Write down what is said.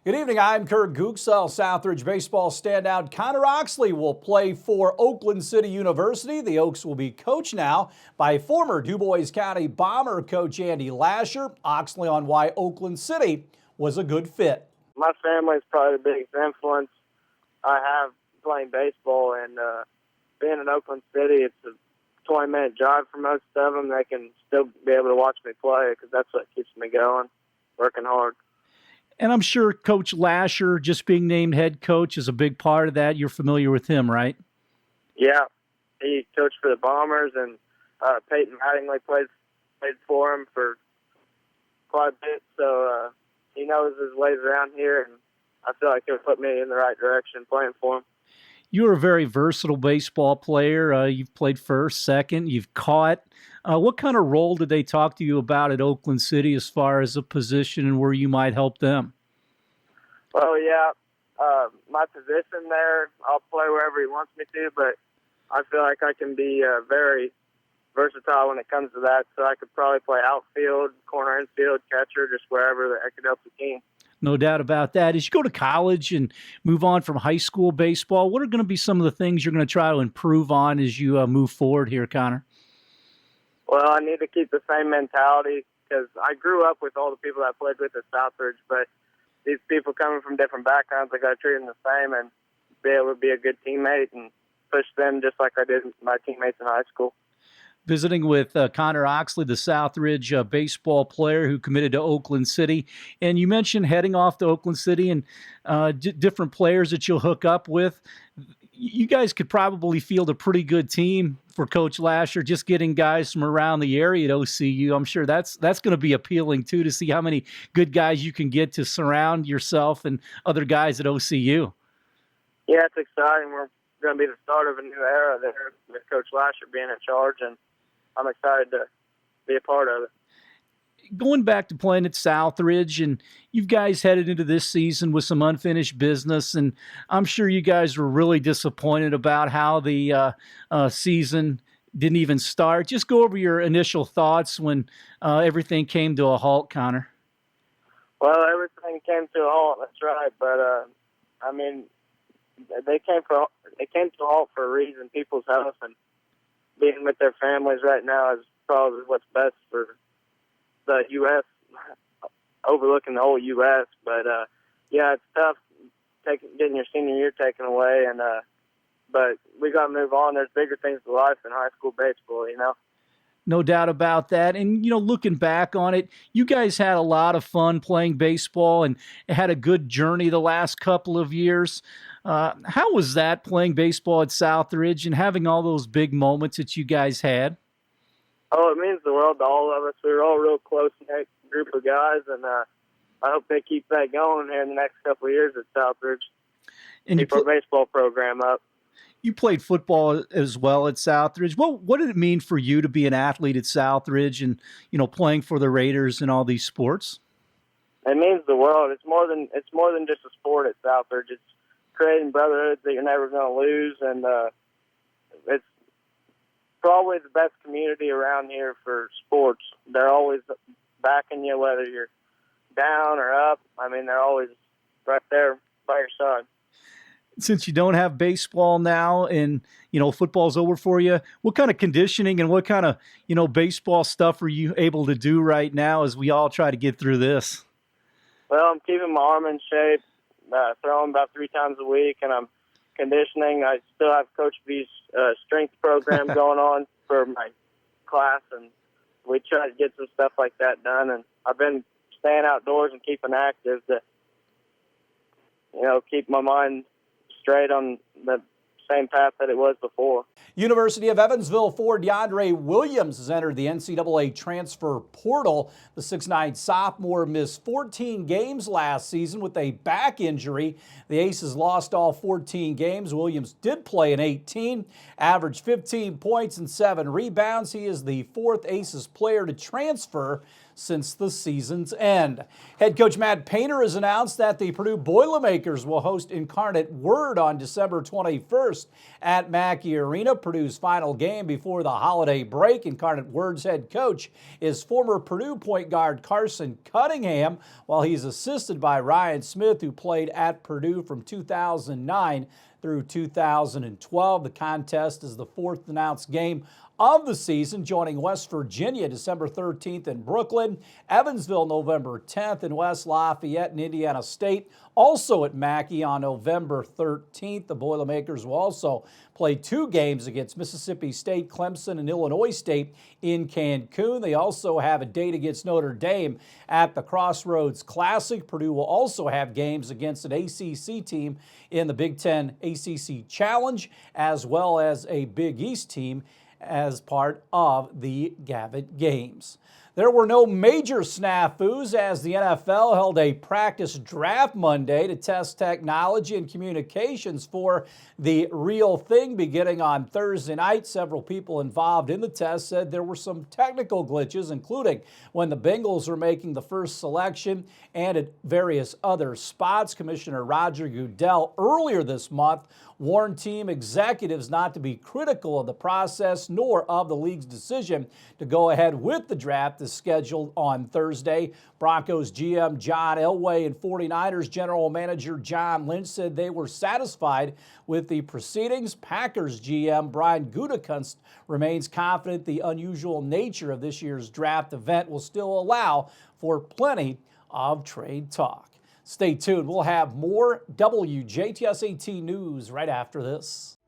Good evening, I'm Kurt Gutgsell. Southridge baseball standout Connor Oxley will play for Oakland City University. The Oaks will be coached now by former DuBois County Bomber coach Andy Lasher. Oxley on why Oakland City was a good fit. My family is probably the biggest influence I have playing baseball, and being in Oakland City, it's a 20-minute drive for most of them. They can still be able to watch me play because that's what keeps me going, working hard. And I'm sure Coach Lasher, just being named head coach, is a big part of that. You're familiar with him, right? Yeah. He coached for the Bombers, and Peyton Mattingly played for him for quite a bit. So he knows his ways around here, and I feel like he'll put me in the right direction playing for him. You're a very versatile baseball player. You've played first, second, you've caught. What kind of role did they talk to you about at Oakland City as far as a position and where you might help them? Well, yeah, my position there, I'll play wherever he wants me to, but I feel like I can be very versatile when it comes to that, so I could probably play outfield, corner infield, catcher, just wherever I could help the team. No doubt about that. As you go to college and move on from high school baseball, what are going to be some of the things you're going to try to improve on as you move forward here, Connor? Well, I need to keep the same mentality because I grew up with all the people I played with at Southridge, but these people coming from different backgrounds, I got to treat them the same and be able to be a good teammate and push them just like I did with my teammates in high school. Visiting with Connor Oxley, the Southridge baseball player who committed to Oakland City. And you mentioned heading off to Oakland City and different players that you'll hook up with. You guys could probably field a pretty good team for Coach Lasher, just getting guys from around the area at OCU. I'm sure that's going to be appealing, too, to see how many good guys you can get to surround yourself and other guys at OCU. Yeah, it's exciting. We're going to be the start of a new era there with Coach Lasher being in charge, and I'm excited to be a part of it. Going back to playing at Southridge, and you guys headed into this season with some unfinished business, and I'm sure you guys were really disappointed about how the season didn't even start. Just go over your initial thoughts when everything came to a halt, Connor. Well, everything came to a halt, that's right, but I mean, it came to a halt for a reason. People's health and being with their families right now is probably what's best for the U.S., overlooking the whole U.S. But, yeah, it's tough getting your senior year taken away. And but we got to move on. There's bigger things to life than high school baseball, you know. No doubt about that. And, you know, looking back on it, you guys had a lot of fun playing baseball and had a good journey the last couple of years. How was that, playing baseball at Southridge and having all those big moments that you guys had? Oh, it means the world to all of us. We were all a real close-knit group of guys, and I hope they keep that going here in the next couple of years at Southridge. And keep our baseball program up. You played football as well at Southridge. What did it mean for you to be an athlete at Southridge and, you know, playing for the Raiders and all these sports? It means the world. It's more than just a sport at Southridge. It's creating brotherhoods that you're never going to lose, and it's probably the best community around here for sports. They're always backing you, whether you're down or up. I mean, they're always right there by your side. Since you don't have baseball now and, you know, football's over for you, what kind of conditioning and what kind of, you know, baseball stuff are you able to do right now as we all try to get through this? Well, I'm keeping my arm in shape, throwing about 3 times a week, and I'm conditioning. I still have Coach B's strength program going on for my class, and we try to get some stuff like that done. And I've been staying outdoors and keeping active to, you know, keep my mind straight on the same path that it was before. University of Evansville forward DeAndre Williams has entered the NCAA transfer portal. The 6'9" sophomore missed 14 games last season with a back injury. The Aces lost all 14 games. Williams did play in 18, averaged 15 points and 7 rebounds. He is the 4th Aces player to transfer since the season's end. Head coach Matt Painter has announced that the Purdue Boilermakers will host Incarnate Word on December 21st at Mackey Arena, Purdue's final game before the holiday break. Incarnate Word's head coach is former Purdue point guard Carson Cunningham, while he's assisted by Ryan Smith, who played at Purdue from 2009 through 2012. The contest is the fourth announced game of the season, joining West Virginia December 13th in Brooklyn, Evansville November 10th, and West Lafayette and Indiana State also at Mackey on November 13th. The Boilermakers will also play 2 games against Mississippi State, Clemson, and Illinois State in Cancun. They also have a date against Notre Dame at the Crossroads Classic. Purdue will also have games against an ACC team in the Big Ten ACC Challenge, as well as a Big East team as part of the Gavitt Games. There were no major snafus as the NFL held a practice draft Monday to test technology and communications for the real thing beginning on Thursday night. Several people involved in the test said there were some technical glitches, including when the Bengals were making the first selection and at various other spots. Commissioner Roger Goodell earlier this month warned team executives not to be critical of the process nor of the league's decision to go ahead with the draft as scheduled on Thursday. Broncos GM John Elway and 49ers general manager John Lynch said they were satisfied with the proceedings. Packers GM Brian Gutekunst remains confident the unusual nature of this year's draft event will still allow for plenty of trade talk. Stay tuned. We'll have more WJTS 18 news right after this.